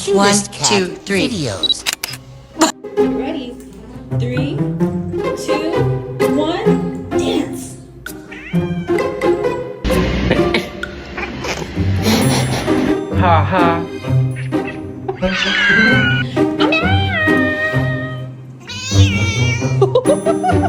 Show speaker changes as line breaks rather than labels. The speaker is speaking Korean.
Cutest
One,
cat
two, three.
videos.
Ready? 3, 2, 1, dance!
Ha ha.
Meow!